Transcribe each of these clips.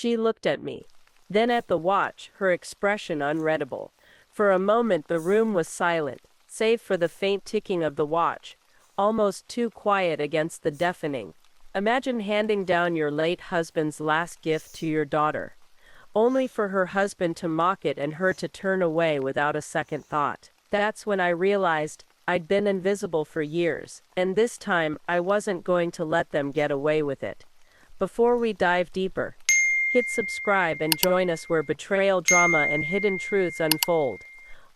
She looked at me, then at the watch, her expression unreadable. For a moment the room was silent, save for the faint ticking of the watch, almost too quiet against the deafening. Imagine handing down your late husband's last gift to your daughter, only for her husband to mock it and her to turn away without a second thought. That's when I realized I'd been invisible for years, and this time I wasn't going to let them get away with it. Before we dive deeper, hit subscribe and join us where betrayal drama and hidden truths unfold.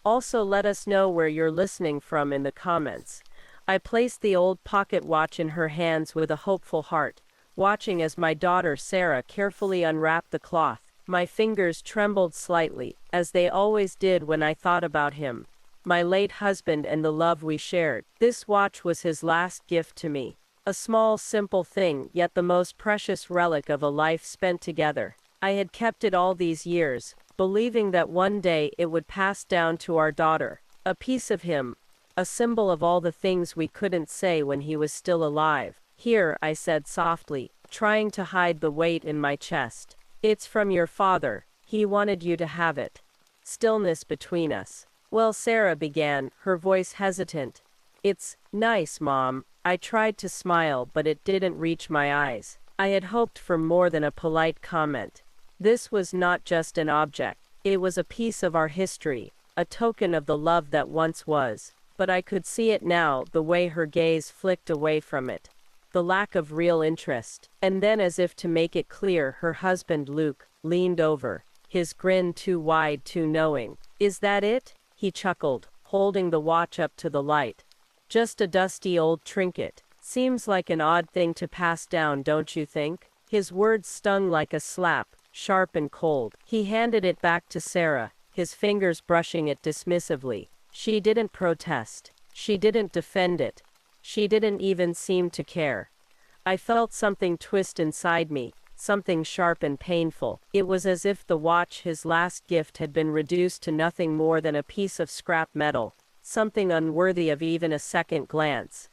Also, let us know where you're listening from in the comments. I placed the old pocket watch in her hands with a hopeful heart, watching as my daughter Sarah carefully unwrapped the cloth. My fingers trembled slightly, as they always did when I thought about him, my late husband, and the love we shared. This watch was his last gift to me. A small, simple thing, yet the most precious relic of a life spent together. I had kept it all these years, believing that one day it would pass down to our daughter. A piece of him, a symbol of all the things we couldn't say when he was still alive. "Here," I said softly, trying to hide the weight in my chest. "It's from your father. He wanted you to have it." Stillness between us. "Well," Sarah began, her voice hesitant. "It's nice, Mom." I tried to smile, but it didn't reach my eyes. I had hoped for more than a polite comment. This was not just an object. It was a piece of our history, a token of the love that once was. But I could see it now, the way her gaze flicked away from it. The lack of real interest. And then, as if to make it clear, her husband Luke leaned over, his grin too wide, too knowing. "Is that it?" he chuckled, holding the watch up to the light. "Just a dusty old trinket. Seems like an odd thing to pass down, don't you think?" His words stung like a slap, sharp and cold. He handed it back to Sarah, his fingers brushing it dismissively. She didn't protest. She didn't defend it. She didn't even seem to care. I felt something twist inside me, something sharp and painful. It was as if the watch, his last gift, had been reduced to nothing more than a piece of scrap metal, something unworthy of even a second glance.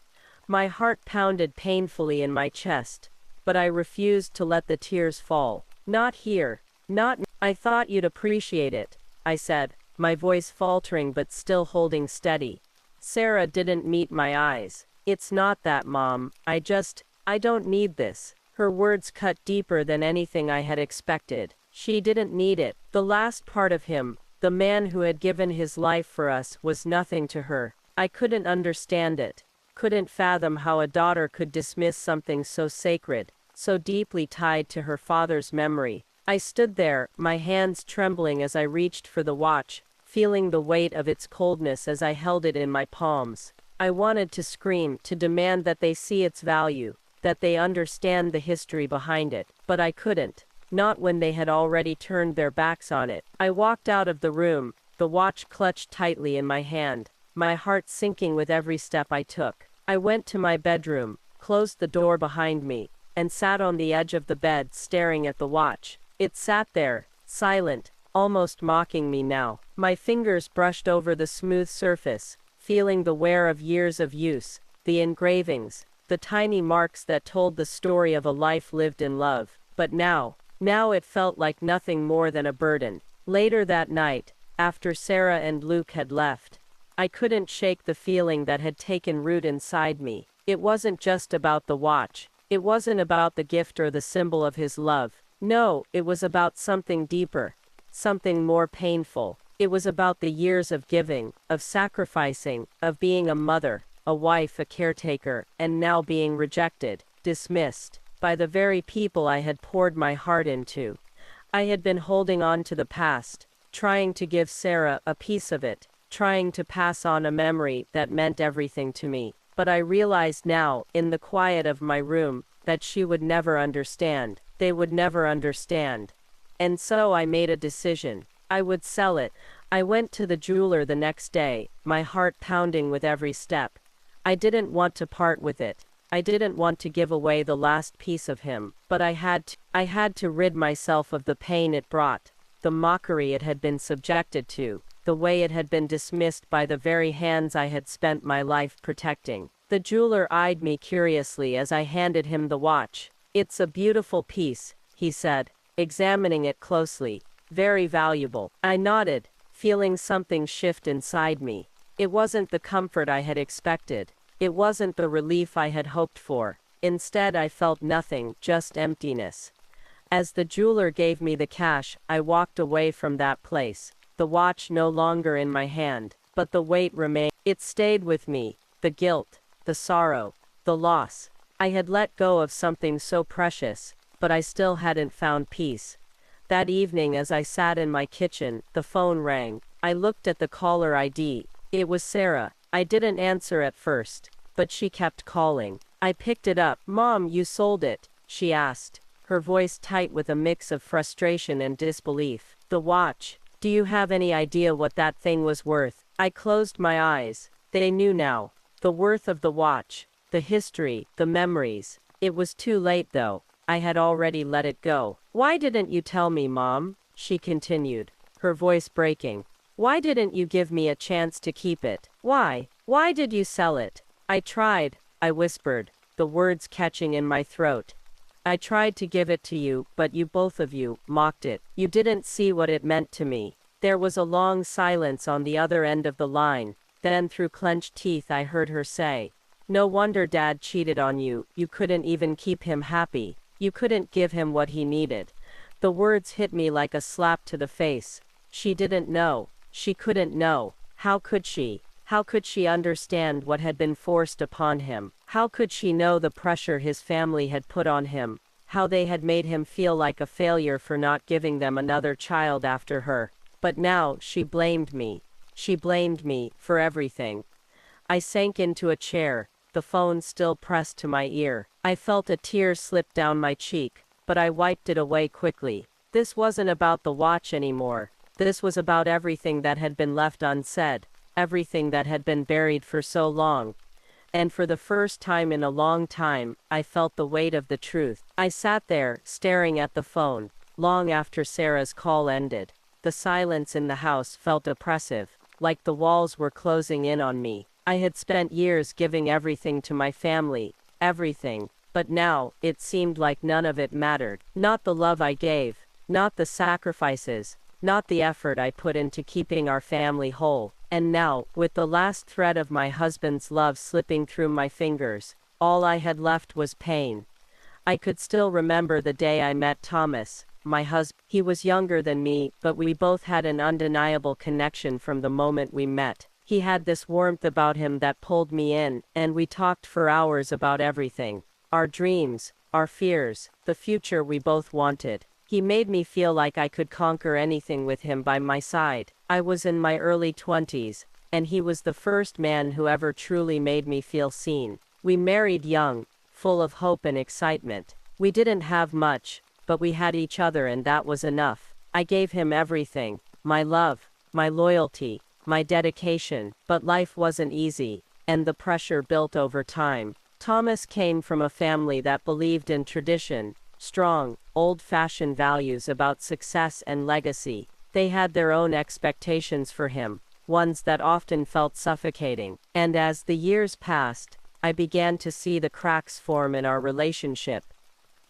My heart pounded painfully in my chest, but I refused to let the tears fall. "Not here. Not. I thought you'd appreciate it," I said, my voice faltering but still holding steady. Sarah didn't meet my eyes. "It's not that, Mom. I don't need this." Her words cut deeper than anything I had expected. She didn't need it. The last part of him, the man who had given his life for us, was nothing to her. I couldn't understand it. Couldn't fathom how a daughter could dismiss something so sacred, so deeply tied to her father's memory. I stood there, my hands trembling as I reached for the watch, feeling the weight of its coldness as I held it in my palms. I wanted to scream, to demand that they see its value, that they understand the history behind it, but I couldn't. Not when they had already turned their backs on it. I walked out of the room, the watch clutched tightly in my hand, my heart sinking with every step I took. I went to my bedroom, closed the door behind me, and sat on the edge of the bed staring at the watch. It sat there, silent, almost mocking me now. My fingers brushed over the smooth surface, feeling the wear of years of use, the engravings, the tiny marks that told the story of a life lived in love. But now it felt like nothing more than a burden. Later that night, after Sarah and Luke had left, I couldn't shake the feeling that had taken root inside me. It wasn't just about the watch. It wasn't about the gift or the symbol of his love. No, it was about something deeper, something more painful. It was about the years of giving, of sacrificing, of being a mother, a wife, a caretaker, and now being rejected, dismissed, by the very people I had poured my heart into. I had been holding on to the past, trying to give Sarah a piece of it, trying to pass on a memory that meant everything to me. But I realized now, in the quiet of my room, that she would never understand. They would never understand. And so I made a decision. I would sell it. I went to the jeweler the next day, my heart pounding with every step. I didn't want to part with it. I didn't want to give away the last piece of him, but I had to. I had to rid myself of the pain it brought, the mockery it had been subjected to, the way it had been dismissed by the very hands I had spent my life protecting. The jeweler eyed me curiously as I handed him the watch. "It's a beautiful piece," he said, examining it closely. Very valuable. I nodded, feeling something shift inside me. It wasn't the comfort I had expected. It wasn't the relief I had hoped for. Instead, I felt nothing, just emptiness. As the jeweler gave me the cash, I walked away from that place, the watch no longer in my hand, but the weight remained. It stayed with me, the guilt, the sorrow, the loss. I had let go of something so precious, but I still hadn't found peace. That evening, as I sat in my kitchen, the phone rang. I looked at the caller ID. It was Sarah. I didn't answer at first, but she kept calling. I picked it up. "Mom, you sold it?" she asked, her voice tight with a mix of frustration and disbelief. "The watch. Do you have any idea what that thing was worth?" I closed my eyes. They knew now. The worth of the watch, the history, the memories. It was too late though. I had already let it go. "Why didn't you tell me, Mom?" she continued, her voice breaking. "Why didn't you give me a chance to keep it? Why? Why did you sell it?" "I tried," I whispered, the words catching in my throat. "I tried to give it to you, but you both of you mocked it. You didn't see what it meant to me." There was a long silence on the other end of the line. Then through clenched teeth I heard her say, "No wonder Dad cheated on you. You couldn't even keep him happy. You couldn't give him what he needed." The words hit me like a slap to the face. She didn't know. She couldn't know. How could she? How could she understand what had been forced upon him? How could she know the pressure his family had put on him? How they had made him feel like a failure for not giving them another child after her? But now she blamed me. She blamed me for everything. I sank into a chair, the phone still pressed to my ear. I felt a tear slip down my cheek, but I wiped it away quickly. This wasn't about the watch anymore. This was about everything that had been left unsaid, everything that had been buried for so long. And for the first time in a long time, I felt the weight of the truth. I sat there, staring at the phone, long after Sarah's call ended. The silence in the house felt oppressive, like the walls were closing in on me. I had spent years giving everything to my family, everything, but now, it seemed like none of it mattered. Not the love I gave, not the sacrifices, not the effort I put into keeping our family whole. And now, with the last thread of my husband's love slipping through my fingers, all I had left was pain. I could still remember the day I met Thomas, my husband. He was younger than me, but we both had an undeniable connection from the moment we met. He had this warmth about him that pulled me in, and we talked for hours about everything. Our dreams, our fears, the future we both wanted. He made me feel like I could conquer anything with him by my side. I was in my early 20s, and he was the first man who ever truly made me feel seen. We married young, full of hope and excitement. We didn't have much, but we had each other, and that was enough. I gave him everything, my love, my loyalty, my dedication, but life wasn't easy, and the pressure built over time. Thomas came from a family that believed in tradition, strong, old-fashioned values about success and legacy. They had their own expectations for him, ones that often felt suffocating. And as the years passed, I began to see the cracks form in our relationship.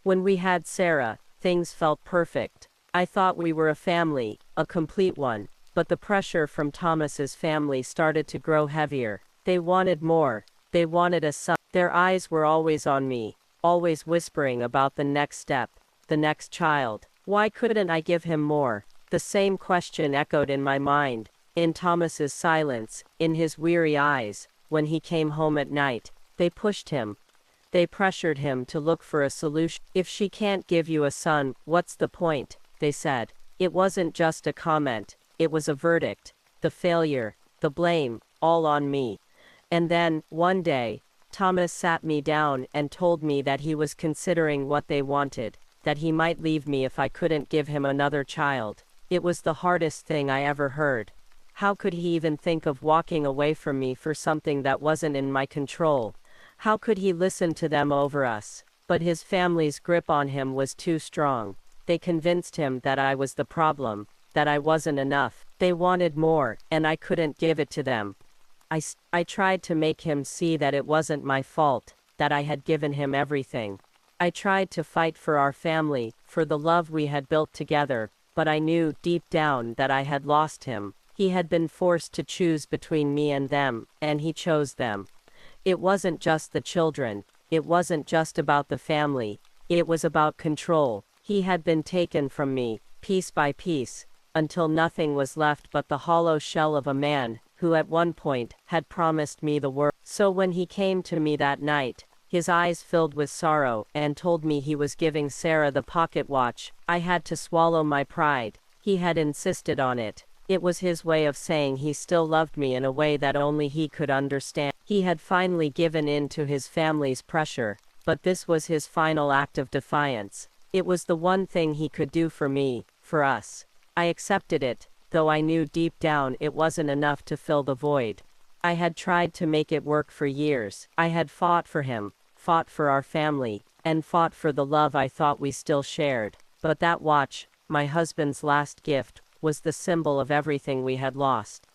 When we had Sarah, things felt perfect. I thought we were a family, a complete one, but the pressure from Thomas's family started to grow heavier. They wanted more. They wanted a son. Their eyes were always on me, always whispering about the next step, the next child. Why couldn't I give him more? The same question echoed in my mind, in Thomas's silence, in his weary eyes, when he came home at night. They pushed him. They pressured him to look for a solution. "If she can't give you a son, what's the point?" they said. It wasn't just a comment, it was a verdict. The failure, the blame, all on me. And then, one day, Thomas sat me down and told me that he was considering what they wanted, that he might leave me if I couldn't give him another child. It was the hardest thing I ever heard. How could he even think of walking away from me for something that wasn't in my control? How could he listen to them over us? But his family's grip on him was too strong. They convinced him that I was the problem, that I wasn't enough. They wanted more, and I couldn't give it to them. I tried to make him see that it wasn't my fault, that I had given him everything. I tried to fight for our family, for the love we had built together, but I knew, deep down, that I had lost him. He had been forced to choose between me and them, and he chose them. It wasn't just the children. It wasn't just about the family. It was about control. He had been taken from me, piece by piece, until nothing was left but the hollow shell of a man, who at one point, had promised me the world. So when he came to me that night, his eyes filled with sorrow, and told me he was giving Sarah the pocket watch, I had to swallow my pride. He had insisted on it. It was his way of saying he still loved me in a way that only he could understand. He had finally given in to his family's pressure, but this was his final act of defiance. It was the one thing he could do for me, for us. I accepted it, though I knew deep down it wasn't enough to fill the void. I had tried to make it work for years. I had fought for him, fought for our family, and fought for the love I thought we still shared. But that watch, my husband's last gift, was the symbol of everything we had lost.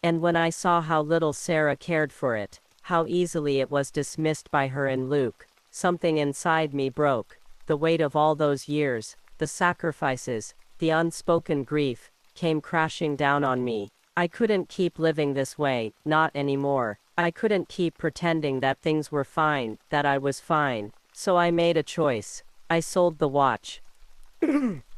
And when I saw how little Sarah cared for it, how easily it was dismissed by her and Luke, something inside me broke. The weight of all those years, the sacrifices, the unspoken grief, came crashing down on me. I couldn't keep living this way, not anymore. I couldn't keep pretending that things were fine, that I was fine. So I made a choice. I sold the watch.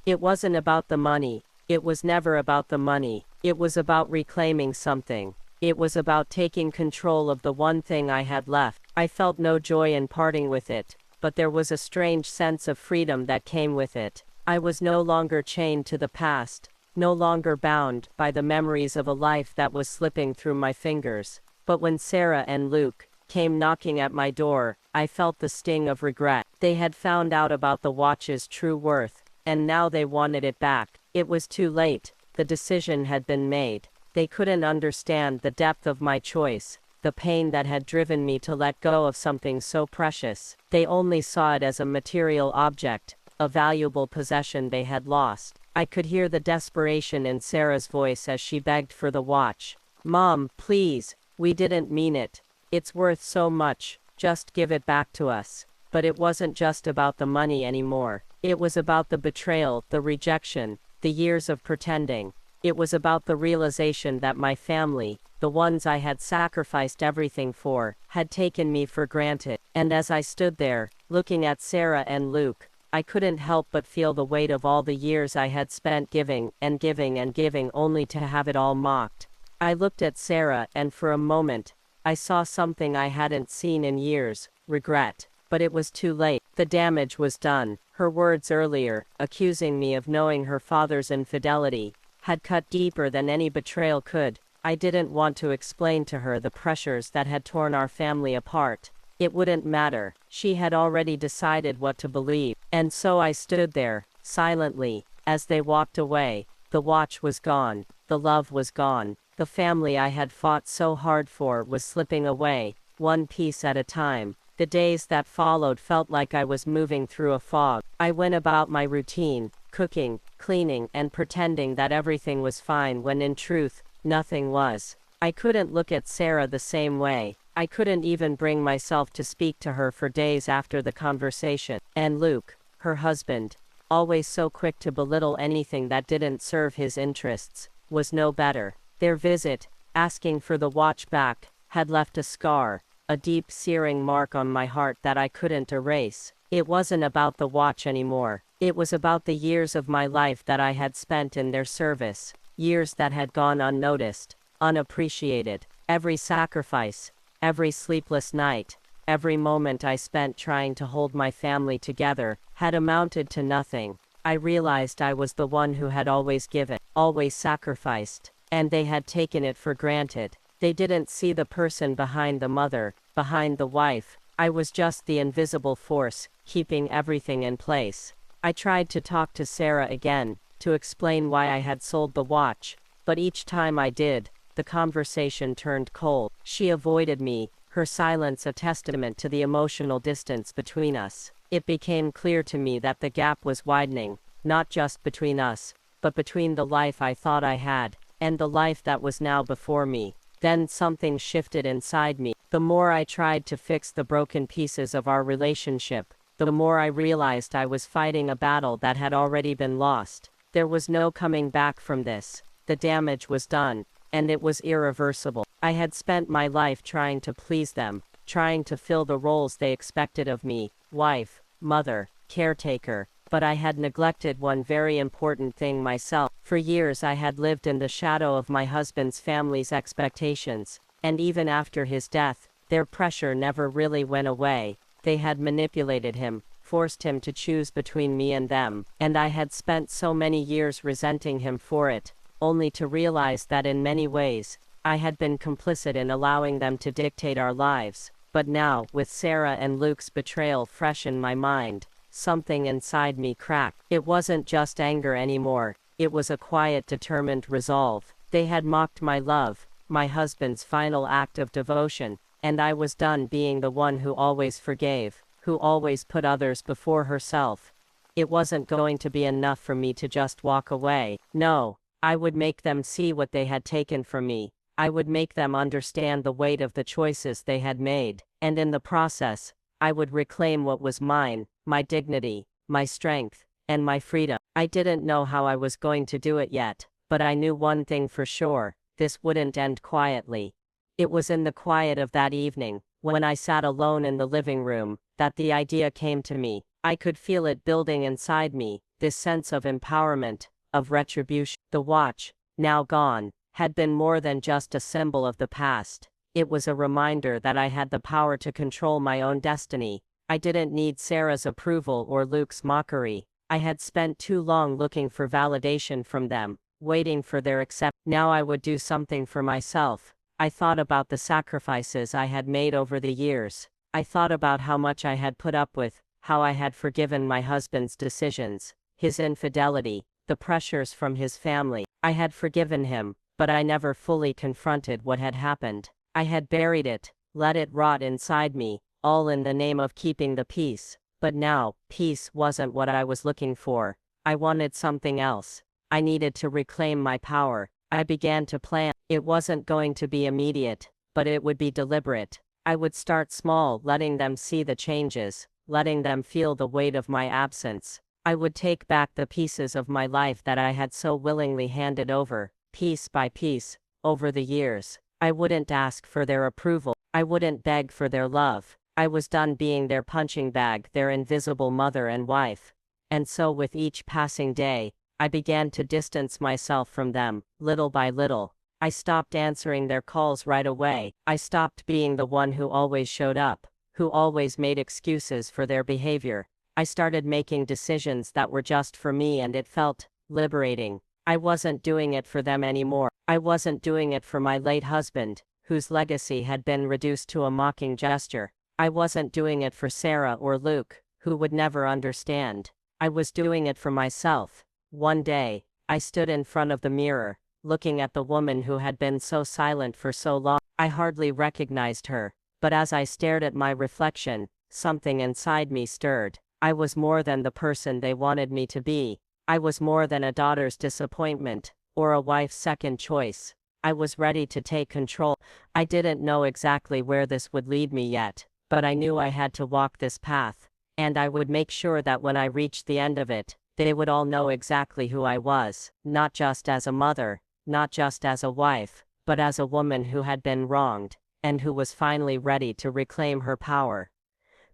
It wasn't about the money. It was never about the money. It was about reclaiming something. It was about taking control of the one thing I had left. I felt no joy in parting with it, but there was a strange sense of freedom that came with it. I was no longer chained to the past, no longer bound by the memories of a life that was slipping through my fingers. But when Sarah and Luke came knocking at my door, I felt the sting of regret. They had found out about the watch's true worth, and now they wanted it back. It was too late. The decision had been made. They couldn't understand the depth of my choice, the pain that had driven me to let go of something so precious. They only saw it as a material object, a valuable possession they had lost. I could hear the desperation in Sarah's voice as she begged for the watch. "Mom, please, we didn't mean it. It's worth so much, just give it back to us." But it wasn't just about the money anymore. It was about the betrayal, the rejection, the years of pretending. It was about the realization that my family, the ones I had sacrificed everything for, had taken me for granted. And as I stood there, looking at Sarah and Luke, I couldn't help but feel the weight of all the years I had spent giving and giving and giving only to have it all mocked. I looked at Sarah and for a moment, I saw something I hadn't seen in years, regret. But it was too late. The damage was done. Her words earlier, accusing me of knowing her father's infidelity, had cut deeper than any betrayal could. I didn't want to explain to her the pressures that had torn our family apart. It wouldn't matter. She had already decided what to believe. And so I stood there, silently, as they walked away. The watch was gone. The love was gone. The family I had fought so hard for was slipping away, one piece at a time. The days that followed felt like I was moving through a fog. I went about my routine, cooking, cleaning, and pretending that everything was fine when in truth, nothing was. I couldn't look at Sarah the same way. I couldn't even bring myself to speak to her for days after the conversation. And Luke, her husband, always so quick to belittle anything that didn't serve his interests, was no better. Their visit, asking for the watch back, had left a scar, a deep searing mark on my heart that I couldn't erase. It wasn't about the watch anymore. It was about the years of my life that I had spent in their service, years that had gone unnoticed, unappreciated. Every sacrifice, every sleepless night, every moment I spent trying to hold my family together, had amounted to nothing. I realized I was the one who had always given, always sacrificed, and they had taken it for granted. They didn't see the person behind the mother, behind the wife. I was just the invisible force, keeping everything in place. I tried to talk to Sarah again, to explain why I had sold the watch, but each time I did, the conversation turned cold. She avoided me, her silence a testament to the emotional distance between us. It became clear to me that the gap was widening, not just between us, but between the life I thought I had, and the life that was now before me. Then something shifted inside me. The more I tried to fix the broken pieces of our relationship, the more I realized I was fighting a battle that had already been lost. There was no coming back from this. The damage was done, and it was irreversible. I had spent my life trying to please them, trying to fill the roles they expected of me: wife, mother, caretaker. But I had neglected one very important thing: myself. For years I had lived in the shadow of my husband's family's expectations, and even after his death, their pressure never really went away. They had manipulated him, forced him to choose between me and them, and I had spent so many years resenting him for it, only to realize that in many ways, I had been complicit in allowing them to dictate our lives. But now, with Sarah and Luke's betrayal fresh in my mind, something inside me cracked. It wasn't just anger anymore, it was a quiet, determined resolve. They had mocked my love, my husband's final act of devotion, and I was done being the one who always forgave, who always put others before herself. It wasn't going to be enough for me to just walk away. No, I would make them see what they had taken from me. I would make them understand the weight of the choices they had made, and in the process, I would reclaim what was mine: my dignity, my strength, and my freedom. I didn't know how I was going to do it yet, but I knew one thing for sure: this wouldn't end quietly. It was in the quiet of that evening, when I sat alone in the living room, that the idea came to me. I could feel it building inside me, this sense of empowerment, of retribution. The watch, now gone, had been more than just a symbol of the past. It was a reminder that I had the power to control my own destiny. I didn't need Sarah's approval or Luke's mockery. I had spent too long looking for validation from them, waiting for their acceptance. Now I would do something for myself. I thought about the sacrifices I had made over the years. I thought about how much I had put up with, how I had forgiven my husband's decisions, his infidelity, the pressures from his family. I had forgiven him, but I never fully confronted what had happened. I had buried it, let it rot inside me, all in the name of keeping the peace. But now, peace wasn't what I was looking for. I wanted something else. I needed to reclaim my power. I began to plan. It wasn't going to be immediate, but it would be deliberate. I would start small, letting them see the changes, letting them feel the weight of my absence. I would take back the pieces of my life that I had so willingly handed over, piece by piece, over the years. I wouldn't ask for their approval. I wouldn't beg for their love. I was done being their punching bag, their invisible mother and wife. And so with each passing day, I began to distance myself from them, little by little. I stopped answering their calls right away. I stopped being the one who always showed up, who always made excuses for their behavior. I started making decisions that were just for me, and it felt liberating. I wasn't doing it for them anymore. I wasn't doing it for my late husband, whose legacy had been reduced to a mocking gesture. I wasn't doing it for Sarah or Luke, who would never understand. I was doing it for myself. One day, I stood in front of the mirror, looking at the woman who had been so silent for so long. I hardly recognized her, but as I stared at my reflection, something inside me stirred. I was more than the person they wanted me to be. I was more than a daughter's disappointment, or a wife's second choice. I was ready to take control. I didn't know exactly where this would lead me yet, but I knew I had to walk this path, and I would make sure that when I reached the end of it, they would all know exactly who I was, not just as a mother, not just as a wife, but as a woman who had been wronged, and who was finally ready to reclaim her power.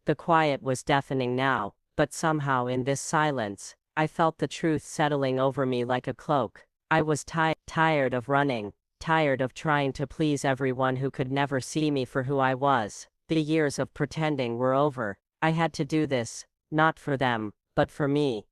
The quiet was deafening now, but somehow in this silence, I felt the truth settling over me like a cloak. I was tired of running, tired of trying to please everyone who could never see me for who I was. The years of pretending were over. I had to do this, not for them, but for me.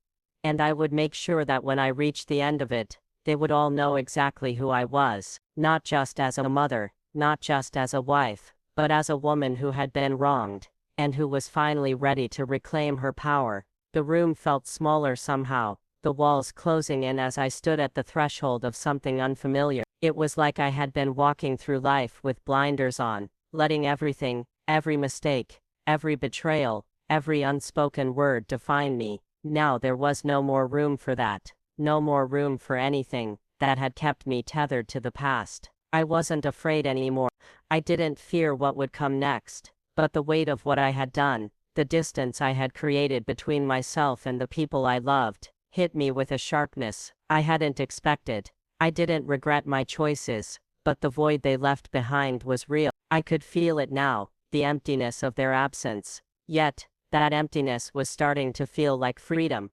And I would make sure that when I reached the end of it, they would all know exactly who I was, not just as a mother, not just as a wife, but as a woman who had been wronged, and who was finally ready to reclaim her power. The room felt smaller somehow, the walls closing in as I stood at the threshold of something unfamiliar. It was like I had been walking through life with blinders on, letting everything, every mistake, every betrayal, every unspoken word define me. Now there was no more room for that, no more room for anything that had kept me tethered to the past. I wasn't afraid anymore. I didn't fear what would come next, but the weight of what I had done, The distance I had created between myself and the people I loved hit me with a sharpness I hadn't expected. I didn't regret my choices, but the void they left behind was real. I could feel it now, the emptiness of their absence. Yet, that emptiness was starting to feel like freedom.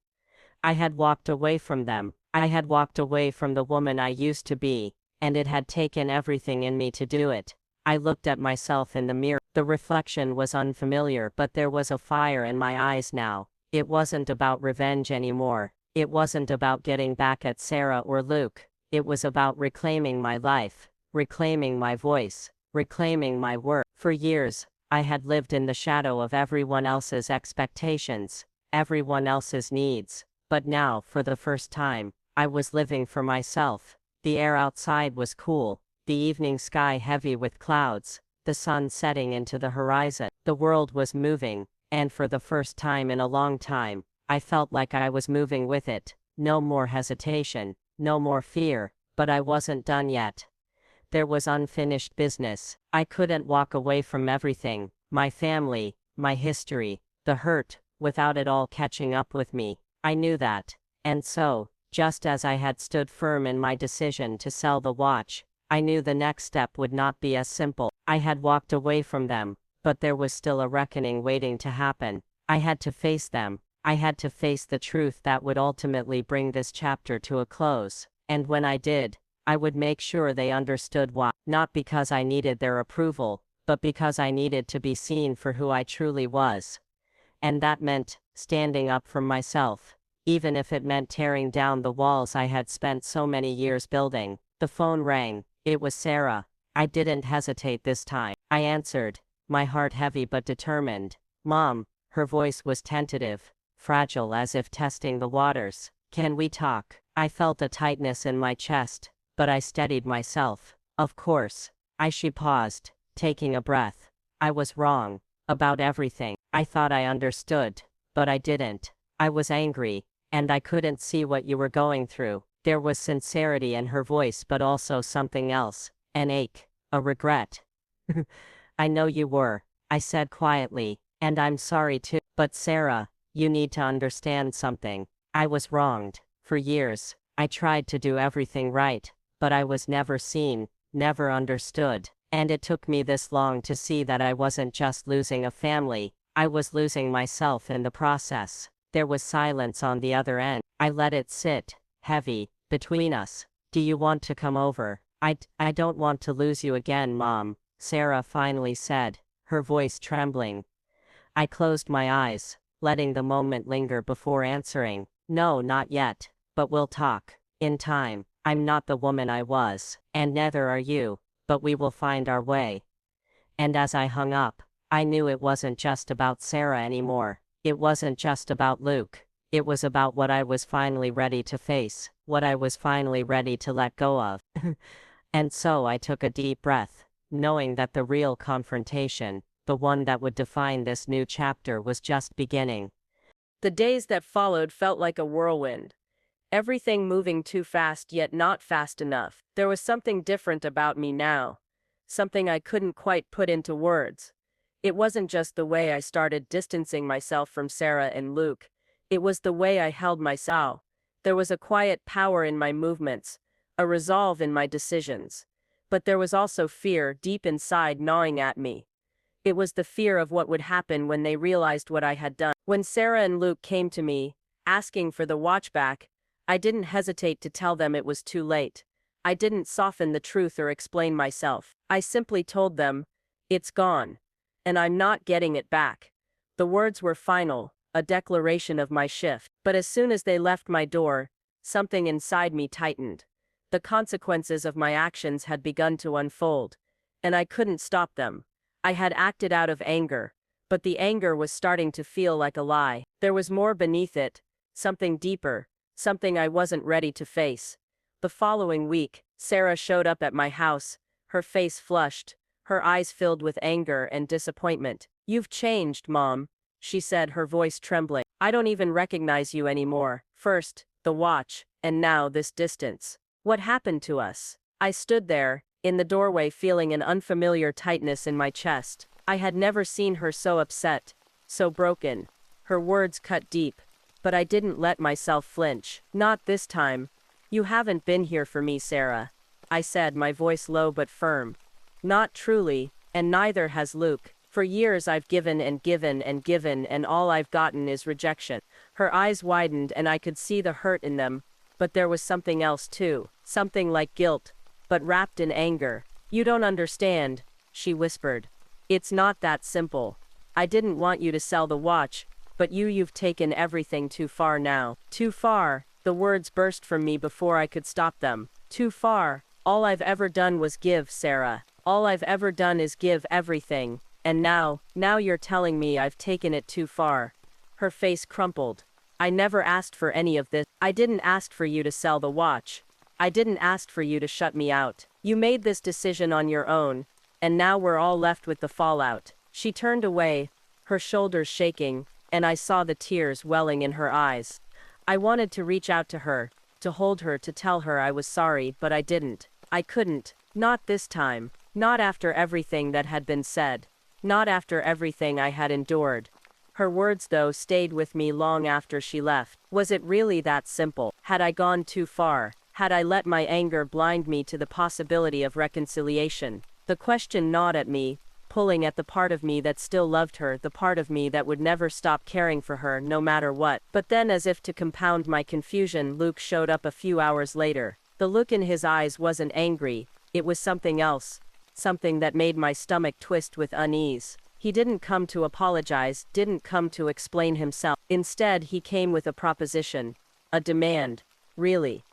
I had walked away from them. I had walked away from the woman I used to be, and it had taken everything in me to do it. I looked at myself in the mirror. The reflection was unfamiliar, but there was a fire in my eyes now. It wasn't about revenge anymore. It wasn't about getting back at Sarah or Luke. It was about reclaiming my life, reclaiming my voice, reclaiming my worth. For years, I had lived in the shadow of everyone else's expectations, everyone else's needs. But now, for the first time, I was living for myself. The air outside was cool, the evening sky heavy with clouds, the sun setting into the horizon. The world was moving, and for the first time in a long time, I felt like I was moving with it. No more hesitation, no more fear, but I wasn't done yet. There was unfinished business. I couldn't walk away from everything, my family, my history, the hurt, without it all catching up with me. I knew that. And so, just as I had stood firm in my decision to sell the watch, I knew the next step would not be as simple. I had walked away from them, but there was still a reckoning waiting to happen. I had to face them. I had to face the truth that would ultimately bring this chapter to a close. And when I did, I would make sure they understood why. Not because I needed their approval, but because I needed to be seen for who I truly was. And that meant standing up for myself, even if it meant tearing down the walls I had spent so many years building. The phone rang. It was Sarah. I didn't hesitate this time. I answered, my heart heavy but determined. Mom. Her voice was tentative, fragile, as if testing the waters. Can we talk? I felt a tightness in my chest, but I steadied myself. Of course. She paused, taking a breath. I was wrong. About everything. I thought I understood, but I didn't. I was angry, and I couldn't see what you were going through. There was sincerity in her voice, but also something else. An ache. A regret. I know you were, I said quietly, and I'm sorry too. But Sarah, you need to understand something. I was wronged. For years, I tried to do everything right, but I was never seen, never understood. And it took me this long to see that I wasn't just losing a family, I was losing myself in the process. There was silence on the other end. I let it sit, heavy, between us. Do you want to come over? I don't want to lose you again, Mom, Sarah finally said, her voice trembling. I closed my eyes, letting the moment linger before answering. No, not yet, but we'll talk. In time. I'm not the woman I was, and neither are you, but we will find our way. And as I hung up, I knew it wasn't just about Sarah anymore. It wasn't just about Luke. It was about what I was finally ready to face, what I was finally ready to let go of. And so I took a deep breath, knowing that the real confrontation, the one that would define this new chapter, was just beginning. The days that followed felt like a whirlwind. Everything moving too fast, yet not fast enough. There was something different about me now. Something I couldn't quite put into words. It wasn't just the way I started distancing myself from Sarah and Luke. It was the way I held myself. There was a quiet power in my movements, a resolve in my decisions. But there was also fear deep inside gnawing at me. It was the fear of what would happen when they realized what I had done. When Sarah and Luke came to me, asking for the watch back, I didn't hesitate to tell them it was too late. I didn't soften the truth or explain myself. I simply told them, it's gone, and I'm not getting it back. The words were final, a declaration of my shift. But as soon as they left my door, something inside me tightened. The consequences of my actions had begun to unfold, and I couldn't stop them. I had acted out of anger, but the anger was starting to feel like a lie. There was more beneath it, something deeper. Something I wasn't ready to face. The following week, Sarah showed up at my house, her face flushed, her eyes filled with anger and disappointment. You've changed, Mom, she said, her voice trembling. I don't even recognize you anymore. First, the watch, and now this distance. What happened to us? I stood there, in the doorway, feeling an unfamiliar tightness in my chest. I had never seen her so upset, so broken. Her words cut deep. But I didn't let myself flinch. Not this time. You haven't been here for me, Sarah, I said, my voice low but firm. Not truly, and neither has Luke. For years I've given and given and given, and all I've gotten is rejection. Her eyes widened and I could see the hurt in them, but there was something else too, something like guilt, but wrapped in anger. You don't understand, she whispered. It's not that simple. I didn't want you to sell the watch, but you've taken everything too far now. Too far, the words burst from me before I could stop them. Too far. All I've ever done was give, Sarah. All I've ever done is give everything. And now you're telling me I've taken it too far. Her face crumpled. I never asked for any of this. I didn't ask for you to sell the watch. I didn't ask for you to shut me out. You made this decision on your own, and now we're all left with the fallout. She turned away, her shoulders shaking, and I saw the tears welling in her eyes. I wanted to reach out to her, to hold her, to tell her I was sorry, but I didn't. I couldn't. Not this time. Not after everything that had been said. Not after everything I had endured. Her words, though, stayed with me long after she left. Was it really that simple? Had I gone too far? Had I let my anger blind me to the possibility of reconciliation? The question gnawed at me, pulling at the part of me that still loved her, the part of me that would never stop caring for her, no matter what. But then, as if to compound my confusion, Luke showed up a few hours later. The look in his eyes wasn't angry, it was something else. Something that made my stomach twist with unease. He didn't come to apologize, didn't come to explain himself. Instead, he came with a proposition. A demand. Really.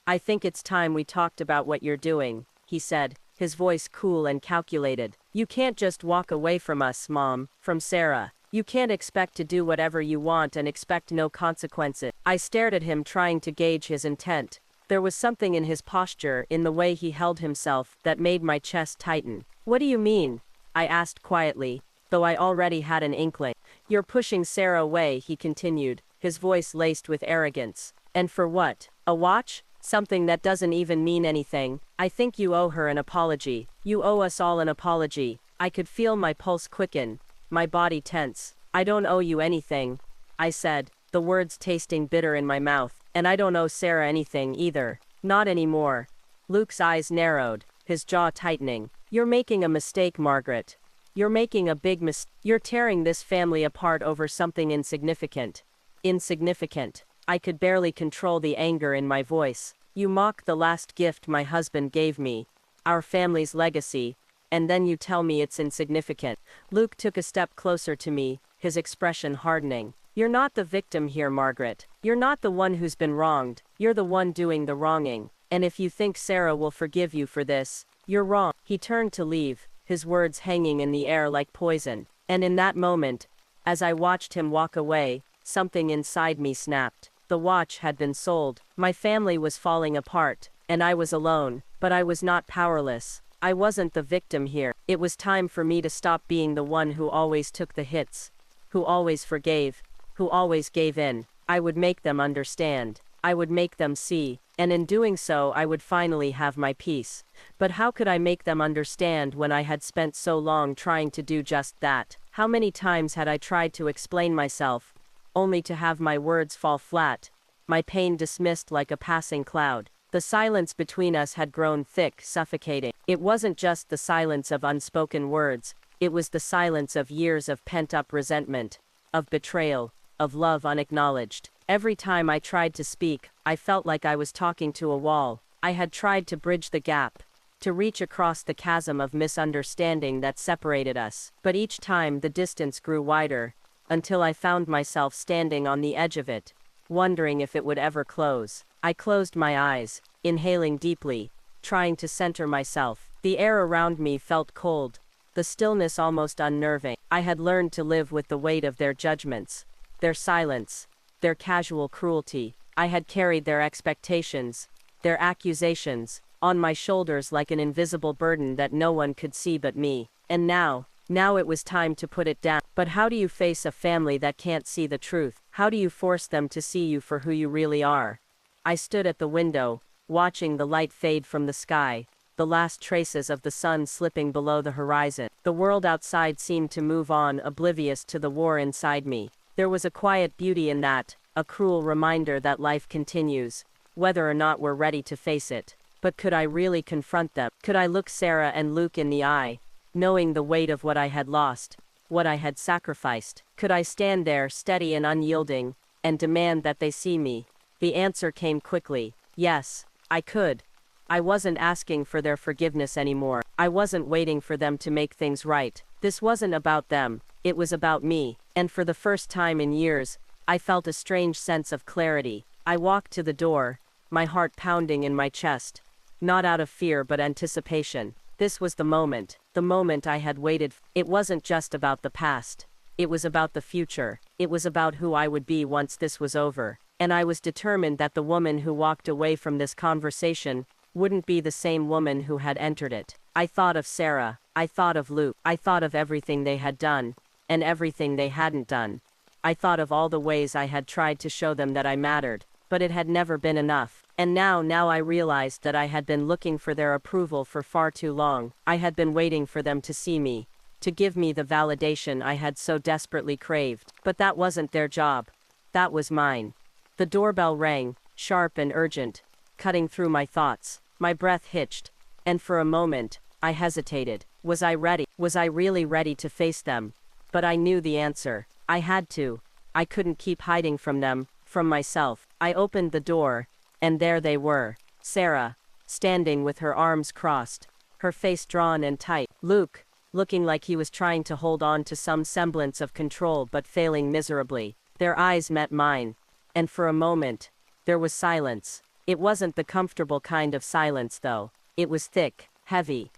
I think it's time we talked about what you're doing, he said, his voice cool and calculated. You can't just walk away from us, Mom, from Sarah. You can't expect to do whatever you want and expect no consequences. I stared at him, trying to gauge his intent. There was something in his posture, in the way he held himself, that made my chest tighten. What do you mean? I asked quietly, though I already had an inkling. You're pushing Sarah away, he continued, his voice laced with arrogance. And for what? A watch? Something that doesn't even mean anything. I think you owe her an apology. You owe us all an apology. I could feel my pulse quicken, my body tense. I don't owe you anything, I said, the words tasting bitter in my mouth. And I don't owe Sarah anything either. Not anymore. Luke's eyes narrowed, his jaw tightening. You're making a mistake, Margaret. You're making a big mistake. You're tearing this family apart over something insignificant. Insignificant. I could barely control the anger in my voice. You mock the last gift my husband gave me, our family's legacy, and then you tell me it's insignificant. Luke took a step closer to me, his expression hardening. You're not the victim here, Margaret. You're not the one who's been wronged. You're the one doing the wronging. And if you think Sarah will forgive you for this, you're wrong. He turned to leave, his words hanging in the air like poison. And in that moment, as I watched him walk away, something inside me snapped. The watch had been sold. My family was falling apart, and I was alone, but I was not powerless. I wasn't the victim here. It was time for me to stop being the one who always took the hits, who always forgave, who always gave in. I would make them understand. I would make them see, and in doing so I would finally have my peace. But how could I make them understand when I had spent so long trying to do just that? How many times had I tried to explain myself, only to have my words fall flat, my pain dismissed like a passing cloud? The silence between us had grown thick, suffocating. It wasn't just the silence of unspoken words, it was the silence of years of pent-up resentment, of betrayal, of love unacknowledged. Every time I tried to speak, I felt like I was talking to a wall. I had tried to bridge the gap, to reach across the chasm of misunderstanding that separated us. But each time the distance grew wider, until I found myself standing on the edge of it, wondering if it would ever close. I closed my eyes, inhaling deeply, trying to center myself. The air around me felt cold, the stillness almost unnerving. I had learned to live with the weight of their judgments, their silence, their casual cruelty. I had carried their expectations, their accusations, on my shoulders like an invisible burden that no one could see but me. And now it was time to put it down. But how do you face a family that can't see the truth? How do you force them to see you for who you really are? I stood at the window, watching the light fade from the sky, the last traces of the sun slipping below the horizon. The world outside seemed to move on, oblivious to the war inside me. There was a quiet beauty in that, a cruel reminder that life continues, whether or not we're ready to face it. But could I really confront them? Could I look Sarah and Luke in the eye, knowing the weight of what I had lost, what I had sacrificed? Could I stand there, steady and unyielding, and demand that they see me? The answer came quickly. Yes, I could. I wasn't asking for their forgiveness anymore. I wasn't waiting for them to make things right. This wasn't about them, it was about me. And for the first time in years, I felt a strange sense of clarity. I walked to the door, my heart pounding in my chest. Not out of fear but anticipation. This was the moment I had waited for. It wasn't just about the past. It was about the future. It was about who I would be once this was over. And I was determined that the woman who walked away from this conversation wouldn't be the same woman who had entered it. I thought of Sarah. I thought of Luke. I thought of everything they had done, and everything they hadn't done. I thought of all the ways I had tried to show them that I mattered, but it had never been enough. And now I realized that I had been looking for their approval for far too long. I had been waiting for them to see me, to give me the validation I had so desperately craved. But that wasn't their job. That was mine. The doorbell rang, sharp and urgent, cutting through my thoughts. My breath hitched, and for a moment, I hesitated. Was I ready? Was I really ready to face them? But I knew the answer. I had to. I couldn't keep hiding from them, from myself. I opened the door, and there they were. Sarah, standing with her arms crossed, her face drawn and tight. Luke, looking like he was trying to hold on to some semblance of control but failing miserably. Their eyes met mine, and for a moment, there was silence. It wasn't the comfortable kind of silence though. It was thick, heavy.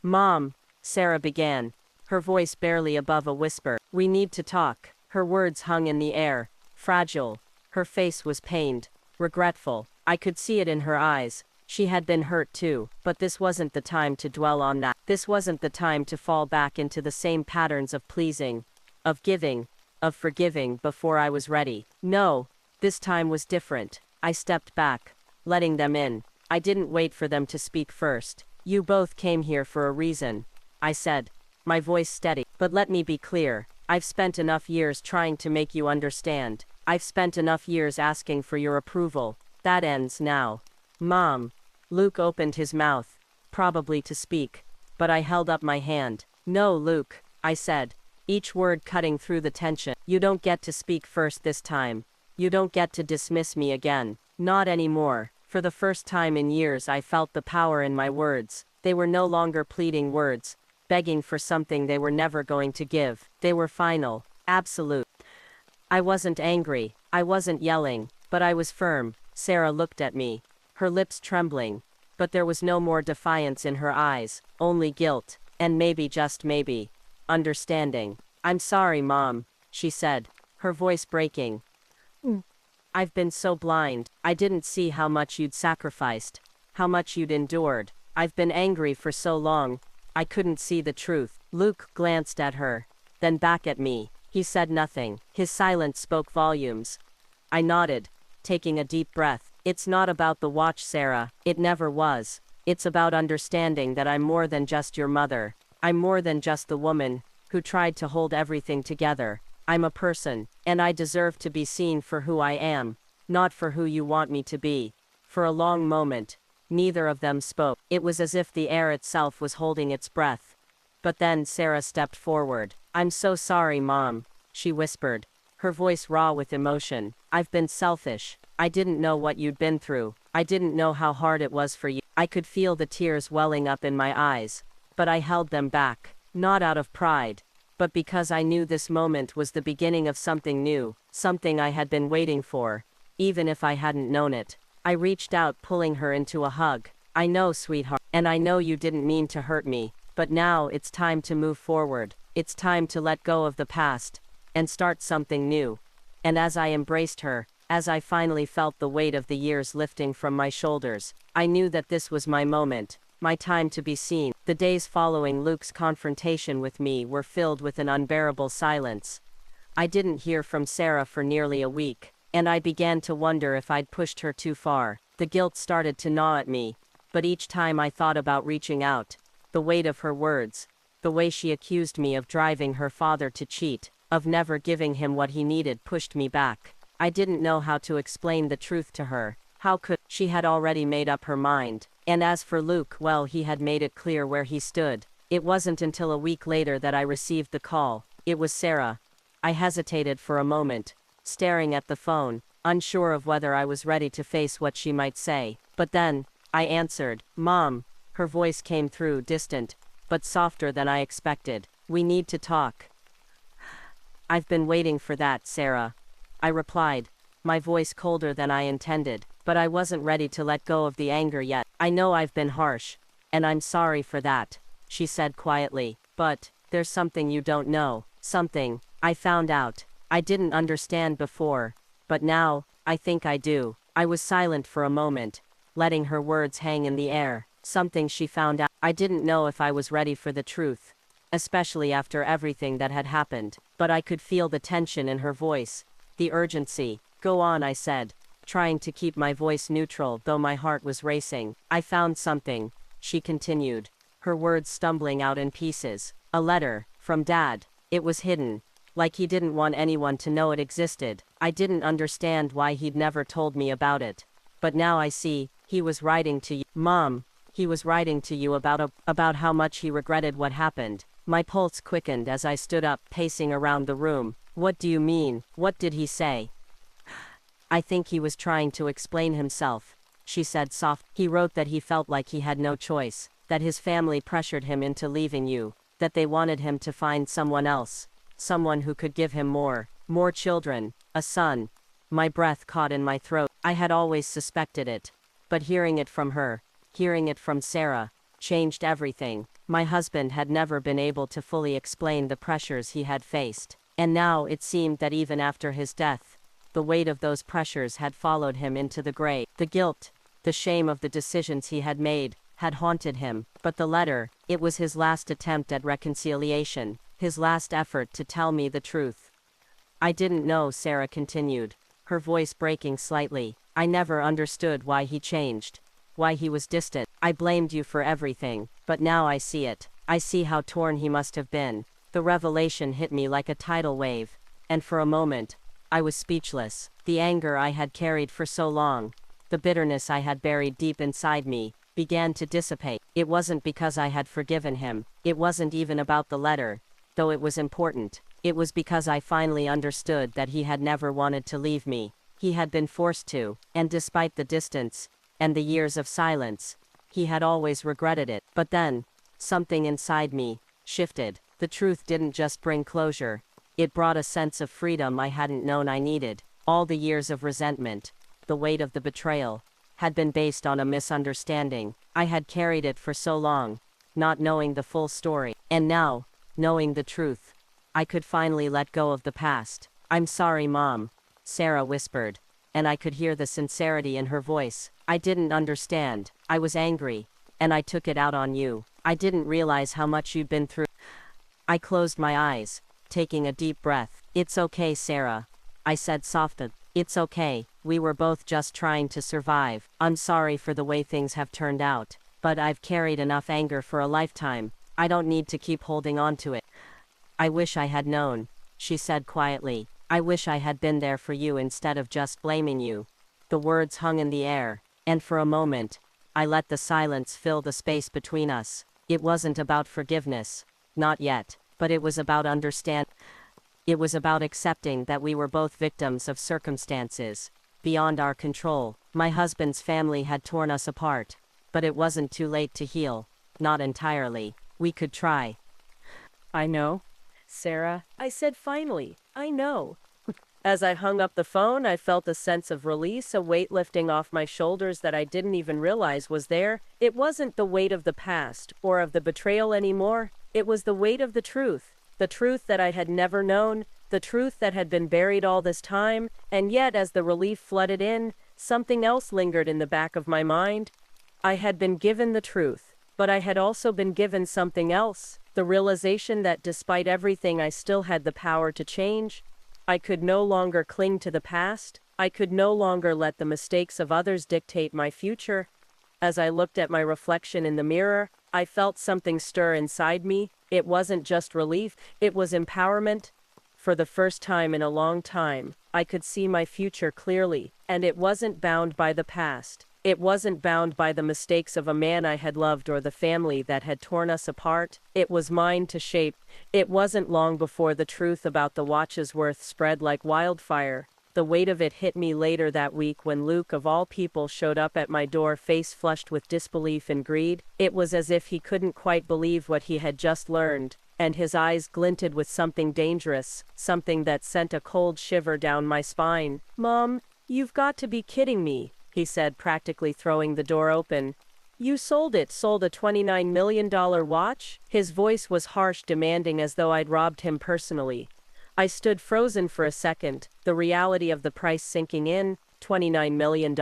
"Mom," Sarah began, her voice barely above a whisper. "We need to talk." Her words hung in the air, fragile. Her face was pained, regretful. I could see it in her eyes. She had been hurt too, but this wasn't the time to dwell on that. This wasn't the time to fall back into the same patterns of pleasing, of giving, of forgiving before I was ready. No, this time was different. I stepped back, letting them in. I didn't wait for them to speak first. "You both came here for a reason," I said, my voice steady. "But let me be clear. I've spent enough years trying to make you understand. I've spent enough years asking for your approval. That ends now." "Mom." Luke opened his mouth, probably to speak, but I held up my hand. "No, Luke," I said, each word cutting through the tension. "You don't get to speak first this time. You don't get to dismiss me again. Not anymore." For the first time in years I felt the power in my words. They were no longer pleading words, begging for something they were never going to give. They were final, absolute. I wasn't angry, I wasn't yelling, but I was firm. Sarah looked at me, her lips trembling, but there was no more defiance in her eyes, only guilt, and maybe, just maybe, understanding. "I'm sorry, Mom," she said, her voice breaking. "I've been so blind. I didn't see how much you'd sacrificed, how much you'd endured. I've been angry for so long, I couldn't see the truth." Luke glanced at her, then back at me. He said nothing. His silence spoke volumes. I nodded, taking a deep breath. "It's not about the watch, Sarah. It never was. It's about understanding that I'm more than just your mother. I'm more than just the woman who tried to hold everything together. I'm a person, and I deserve to be seen for who I am, not for who you want me to be." For a long moment, neither of them spoke. It was as if the air itself was holding its breath. But then Sarah stepped forward. "I'm so sorry, Mom," she whispered, her voice raw with emotion. "I've been selfish. I didn't know what you'd been through. I didn't know how hard it was for you." I could feel the tears welling up in my eyes, but I held them back, not out of pride, but because I knew this moment was the beginning of something new, something I had been waiting for, even if I hadn't known it. I reached out, pulling her into a hug. "I know, sweetheart, and I know you didn't mean to hurt me, but now it's time to move forward. It's time to let go of the past, and start something new." And as I embraced her, as I finally felt the weight of the years lifting from my shoulders, I knew that this was my moment, my time to be seen. The days following Luke's confrontation with me were filled with an unbearable silence. I didn't hear from Sarah for nearly a week, and I began to wonder if I'd pushed her too far. The guilt started to gnaw at me, but each time I thought about reaching out. The weight of her words, the way she accused me of driving her father to cheat, of never giving him what he needed, pushed me back. I didn't know how to explain the truth to her. How could she? Had already made up her mind. And as for Luke, well, he had made it clear where he stood. It wasn't until a week later that I received the call. It was Sarah. I hesitated for a moment, staring at the phone, unsure of whether I was ready to face what she might say. But then, I answered. "Mom." Her voice came through, distant, but softer than I expected. "We need to talk." "I've been waiting for that, Sarah," I replied, my voice colder than I intended, but I wasn't ready to let go of the anger yet. "I know I've been harsh, and I'm sorry for that," she said quietly, "but there's something you don't know, something I found out. I didn't understand before, but now, I think I do." I was silent for a moment, letting her words hang in the air. Something she found out. I didn't know if I was ready for the truth, especially after everything that had happened, but I could feel the tension in her voice, the urgency. "Go on," I said, trying to keep my voice neutral though my heart was racing. "I found something," she continued, her words stumbling out in pieces. "A letter, from Dad. It was hidden, like he didn't want anyone to know it existed. I didn't understand why he'd never told me about it. But now I see, he was writing to you, Mom. He was writing to you about how much he regretted what happened." My pulse quickened as I stood up, pacing around the room. "What do you mean? What did he say?" "I think he was trying to explain himself," she said softly. "He wrote that he felt like he had no choice, that his family pressured him into leaving you, that they wanted him to find someone else, someone who could give him more children, a son." My breath caught in my throat. I had always suspected it, but hearing it from her, hearing it from Sarah, changed everything. My husband had never been able to fully explain the pressures he had faced, and now it seemed that even after his death, the weight of those pressures had followed him into the grave. The guilt, the shame of the decisions he had made, had haunted him. But the letter, it was his last attempt at reconciliation, his last effort to tell me the truth. "I didn't know," Sarah continued, her voice breaking slightly. "I never understood why he changed, why he was distant. I blamed you for everything, but now I see it. I see how torn he must have been." The revelation hit me like a tidal wave, and for a moment, I was speechless. The anger I had carried for so long, the bitterness I had buried deep inside me, began to dissipate. It wasn't because I had forgiven him. It wasn't even about the letter, though it was important. It was because I finally understood that he had never wanted to leave me. He had been forced to, and despite the distance, and the years of silence, he had always regretted it. But then, something inside me shifted. The truth didn't just bring closure, it brought a sense of freedom I hadn't known I needed. All the years of resentment, the weight of the betrayal, had been based on a misunderstanding. I had carried it for so long, not knowing the full story. And now, knowing the truth, I could finally let go of the past. "I'm sorry, Mom," Sarah whispered, and I could hear the sincerity in her voice. "I didn't understand. I was angry, and I took it out on you. I didn't realize how much you'd been through." I closed my eyes, taking a deep breath. "It's okay, Sarah," I said softly. "It's okay. We were both just trying to survive. I'm sorry for the way things have turned out, but I've carried enough anger for a lifetime. I don't need to keep holding on to it." "I wish I had known," she said quietly. "I wish I had been there for you instead of just blaming you." The words hung in the air, and for a moment, I let the silence fill the space between us. It wasn't about forgiveness, not yet, but it was about understanding. It was about accepting that we were both victims of circumstances beyond our control. My husband's family had torn us apart, but it wasn't too late to heal. Not entirely. We could try. "I know, Sarah," I said finally. "I know." As I hung up the phone, I felt a sense of release, a weight lifting off my shoulders that I didn't even realize was there. It wasn't the weight of the past, or of the betrayal anymore. It was the weight of the truth that I had never known, the truth that had been buried all this time. And yet, as the relief flooded in, something else lingered in the back of my mind. I had been given the truth, but I had also been given something else, the realization that despite everything I still had the power to change. I could no longer cling to the past. I could no longer let the mistakes of others dictate my future. As I looked at my reflection in the mirror, I felt something stir inside me. It wasn't just relief, it was empowerment. For the first time in a long time, I could see my future clearly, and it wasn't bound by the past. It wasn't bound by the mistakes of a man I had loved or the family that had torn us apart. It was mine to shape. It wasn't long before the truth about the watch's worth spread like wildfire. The weight of it hit me later that week when Luke, of all people, showed up at my door, face flushed with disbelief and greed. It was as if he couldn't quite believe what he had just learned, and his eyes glinted with something dangerous, something that sent a cold shiver down my spine. "Mom, you've got to be kidding me," he said, practically throwing the door open. "You sold a $29 million watch?" His voice was harsh, demanding, as though I'd robbed him personally. I stood frozen for a second, the reality of the price sinking in. $29 million?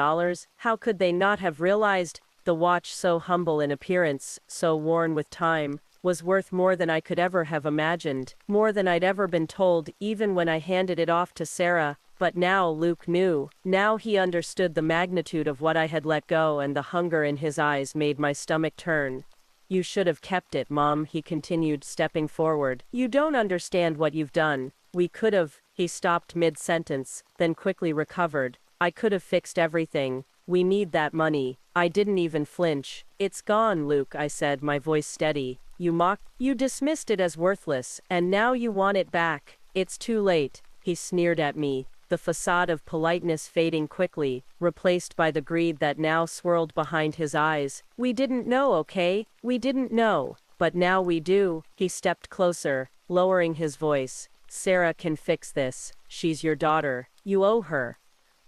How could they not have realized? The watch, so humble in appearance, so worn with time, was worth more than I could ever have imagined, more than I'd ever been told, even when I handed it off to Sarah. But now Luke knew. Now he understood the magnitude of what I had let go, and the hunger in his eyes made my stomach turn. "You should have kept it, Mom," he continued, stepping forward. "You don't understand what you've done. We could have—" He stopped mid-sentence, then quickly recovered. "I could have fixed everything. We need that money." I didn't even flinch. "It's gone, Luke," I said, my voice steady. You dismissed it as worthless, and now you want it back. It's too late." He sneered at me, the facade of politeness fading quickly, replaced by the greed that now swirled behind his eyes. "We didn't know, okay? We didn't know. But now we do." He stepped closer, lowering his voice. "Sarah can fix this. She's your daughter. You owe her."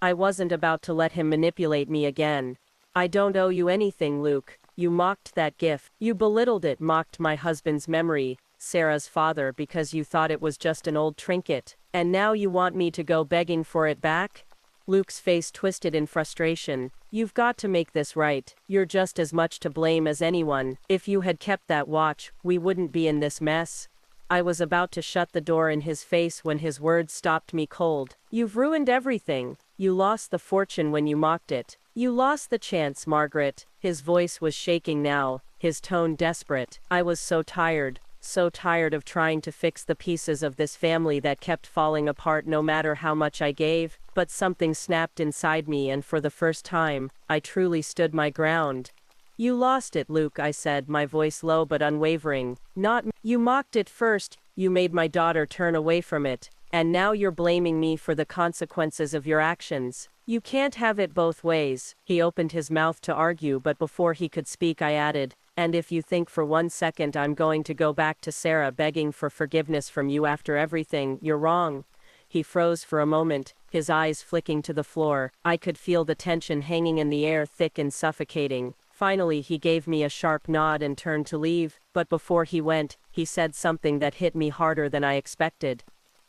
I wasn't about to let him manipulate me again. "I don't owe you anything, Luke. You mocked that gift. You belittled it, mocked my husband's memory, Sarah's father, because you thought it was just an old trinket. And now you want me to go begging for it back?" Luke's face twisted in frustration. "You've got to make this right. You're just as much to blame as anyone. If you had kept that watch, we wouldn't be in this mess." I was about to shut the door in his face when his words stopped me cold. "You've ruined everything. You lost the fortune when you mocked it. You lost the chance, Margaret." His voice was shaking now, his tone desperate. I was so tired of trying to fix the pieces of this family that kept falling apart no matter how much I gave. But something snapped inside me, and for the first time, I truly stood my ground. "You lost it, Luke," I said, my voice low but unwavering. "Not me. You mocked it first, you made my daughter turn away from it, and now you're blaming me for the consequences of your actions. You can't have it both ways." He opened his mouth to argue, but before he could speak I added, "And if you think for 1 second I'm going to go back to Sarah begging for forgiveness from you after everything, you're wrong." He froze for a moment, his eyes flicking to the floor. I could feel the tension hanging in the air, thick and suffocating. Finally he gave me a sharp nod and turned to leave, but before he went, he said something that hit me harder than I expected.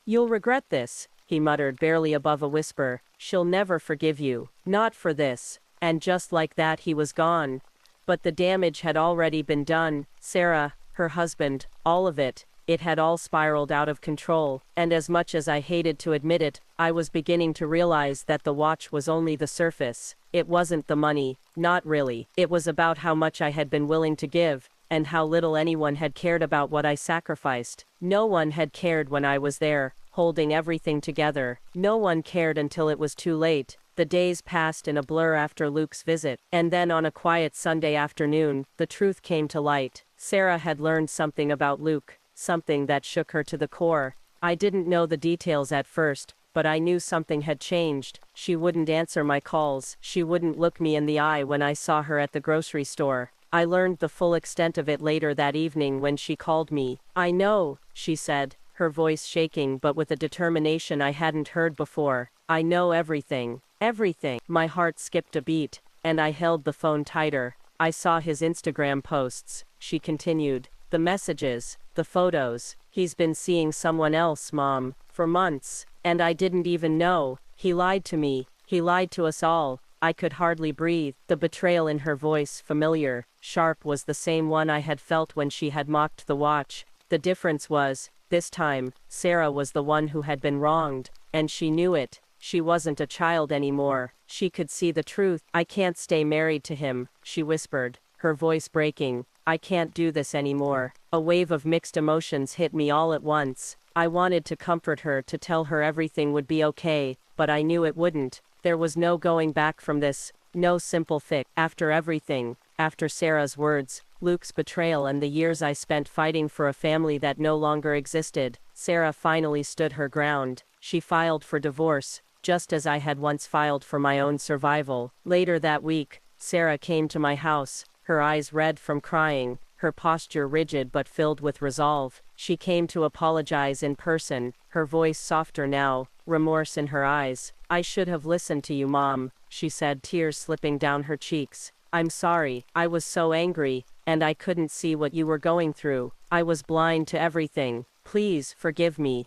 "You'll regret this," he muttered, barely above a whisper. "She'll never forgive you. Not for this." And just like that he was gone. But the damage had already been done. Sarah, her husband, all of it. It had all spiraled out of control, and as much as I hated to admit it, I was beginning to realize that the watch was only the surface. It wasn't the money, not really. It was about how much I had been willing to give, and how little anyone had cared about what I sacrificed. No one had cared when I was there, holding everything together. No one cared until it was too late. The days passed in a blur after Luke's visit, and then on a quiet Sunday afternoon, the truth came to light. Sarah had learned something about Luke, something that shook her to the core. I didn't know the details at first, but I knew something had changed. She wouldn't answer my calls. She wouldn't look me in the eye when I saw her at the grocery store. I learned the full extent of it later that evening when she called me. "I know," she said, her voice shaking but with a determination I hadn't heard before. "I know everything. Everything." My heart skipped a beat, and I held the phone tighter. "I saw his Instagram posts," she continued. "The messages, the photos. He's been seeing someone else, Mom, for months. And I didn't even know. He lied to me. He lied to us all." I could hardly breathe. The betrayal in her voice, familiar, sharp, was the same one I had felt when she had mocked the watch. The difference was, this time, Sarah was the one who had been wronged, and she knew it. She wasn't a child anymore. She could see the truth. I can't stay married to him, she whispered, her voice breaking. I can't do this anymore. A wave of mixed emotions hit me all at once. I wanted to comfort her, to tell her everything would be okay, but I knew it wouldn't. There was no going back from this, no simple fix. After everything, after Sarah's words, Luke's betrayal, and the years I spent fighting for a family that no longer existed, Sarah finally stood her ground. She filed for divorce, just as I had once filed for my own survival. Later that week, Sarah came to my house, her eyes red from crying, her posture rigid but filled with resolve. She came to apologize in person, her voice softer now, remorse in her eyes. I should have listened to you, Mom, she said, tears slipping down her cheeks. I'm sorry, I was so angry, and I couldn't see what you were going through. I was blind to everything. Please forgive me.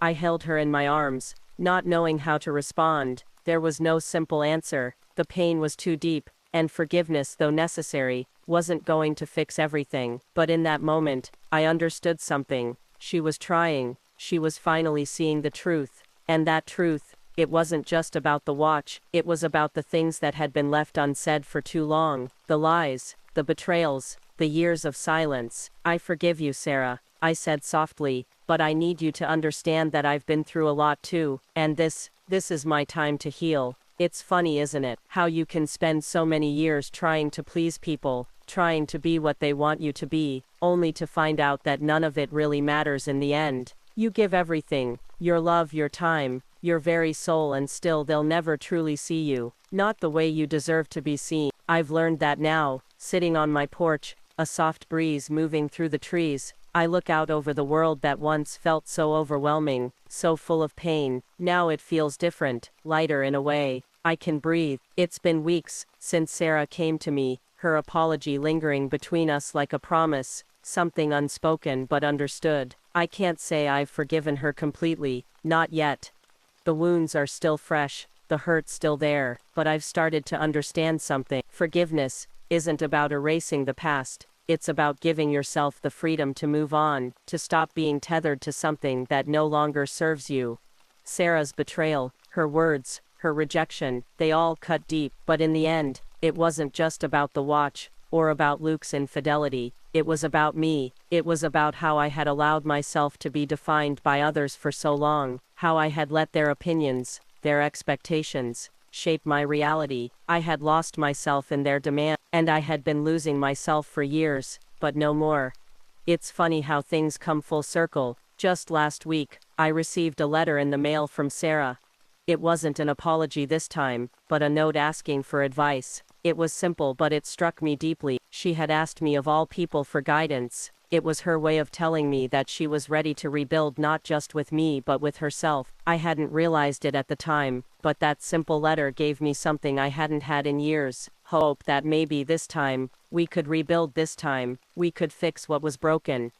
I held her in my arms, not knowing how to respond. There was no simple answer. The pain was too deep, and forgiveness, though necessary, wasn't going to fix everything. But in that moment, I understood something. She was trying. She was finally seeing the truth. And that truth, it wasn't just about the watch, it was about the things that had been left unsaid for too long. The lies, the betrayals, the years of silence. I forgive you, Sarah, I said softly, but I need you to understand that I've been through a lot too, and this is my time to heal. It's funny, isn't it, how you can spend so many years trying to please people, trying to be what they want you to be, only to find out that none of it really matters in the end. You give everything, your love, your time, your very soul, and still they'll never truly see you, not the way you deserve to be seen. I've learned that now, sitting on my porch, a soft breeze moving through the trees. I look out over the world that once felt so overwhelming, so full of pain. Now it feels different, lighter in a way. I can breathe. It's been weeks since Sarah came to me, her apology lingering between us like a promise, something unspoken but understood. I can't say I've forgiven her completely, not yet. The wounds are still fresh, the hurt still there, but I've started to understand something. Forgiveness isn't about erasing the past. It's about giving yourself the freedom to move on, to stop being tethered to something that no longer serves you. Sarah's betrayal, her words, her rejection, they all cut deep, but in the end, it wasn't just about the watch, or about Luke's infidelity. It was about me. It was about how I had allowed myself to be defined by others for so long, how I had let their opinions, their expectations, shape my reality. I had lost myself in their demands, and I had been losing myself for years, but no more. It's funny how things come full circle. Just last week, I received a letter in the mail from Sarah. It wasn't an apology this time, but a note asking for advice. It was simple, but it struck me deeply. She had asked me of all people for guidance. It was her way of telling me that she was ready to rebuild, not just with me but with herself. I hadn't realized it at the time, but that simple letter gave me something I hadn't had in years. Hope that maybe this time, we could rebuild. This time, we could fix what was broken.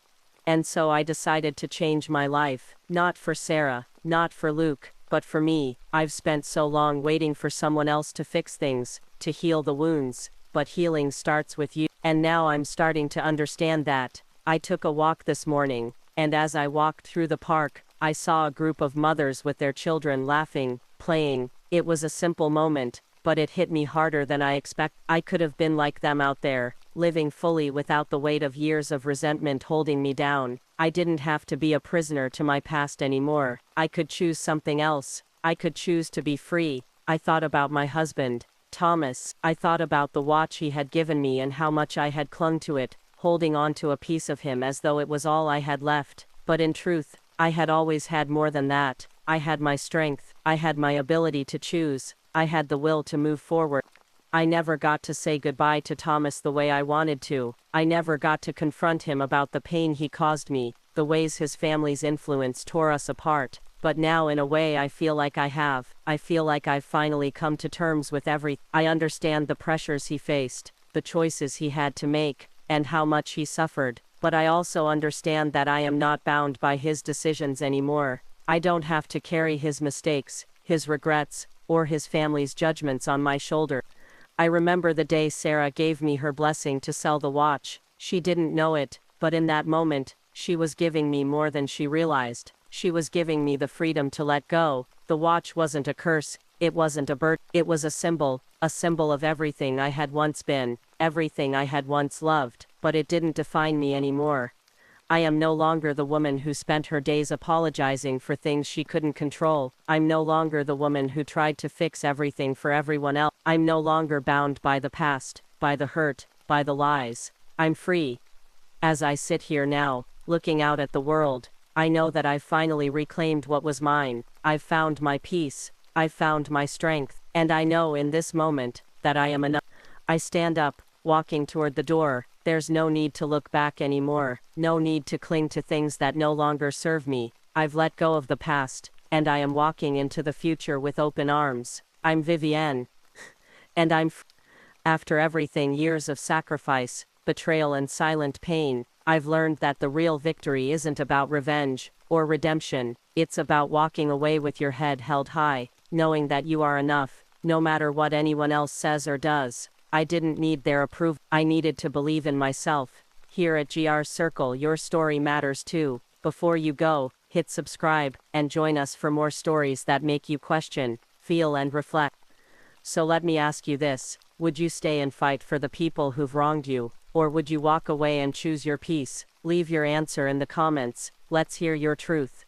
And so I decided to change my life. Not for Sarah, not for Luke, but for me. I've spent so long waiting for someone else to fix things, to heal the wounds, but healing starts with you. And now I'm starting to understand that. I took a walk this morning, and as I walked through the park, I saw a group of mothers with their children laughing, playing. It was a simple moment, but it hit me harder than I expected. I could have been like them out there, living fully without the weight of years of resentment holding me down. I didn't have to be a prisoner to my past anymore. I could choose something else. I could choose to be free. I thought about my husband, Thomas. I thought about the watch he had given me and how much I had clung to it, holding on to a piece of him as though it was all I had left. But in truth, I had always had more than that. I had my strength. I had my ability to choose. I had the will to move forward. I never got to say goodbye to Thomas the way I wanted to. I never got to confront him about the pain he caused me, the ways his family's influence tore us apart. But now, in a way, I feel like I have. I feel like I've finally come to terms with everything. I understand the pressures he faced, the choices he had to make, and how much he suffered. But I also understand that I am not bound by his decisions anymore. I don't have to carry his mistakes, his regrets, or his family's judgments on my shoulder. I remember the day Sarah gave me her blessing to sell the watch. She didn't know it, but in that moment, she was giving me more than she realized. She was giving me the freedom to let go. The watch wasn't a curse, It wasn't a bird, it was a symbol of everything I had once been, everything I had once loved, but it didn't define me anymore. I am no longer the woman who spent her days apologizing for things she couldn't control. I'm no longer the woman who tried to fix everything for everyone else. I'm no longer bound by the past, by the hurt, by the lies. I'm free. As I sit here now, looking out at the world, I know that I've finally reclaimed what was mine. I've found my peace. I've found my strength. And I know in this moment that I am enough. I stand up, walking toward the door. There's no need to look back anymore. No need to cling to things that no longer serve me. I've let go of the past, and I am walking into the future with open arms. I'm Vivienne. And after everything, years of sacrifice, betrayal and silent pain, I've learned that the real victory isn't about revenge or redemption. It's about walking away with your head held high, knowing that you are enough, no matter what anyone else says or does. I didn't need their approval. I needed to believe in myself. Here at GR Circle, your story matters too. Before you go, hit subscribe and join us for more stories that make you question, feel and reflect. So let me ask you this: would you stay and fight for the people who've wronged you, or would you walk away and choose your peace? Leave your answer in the comments. Let's hear your truth.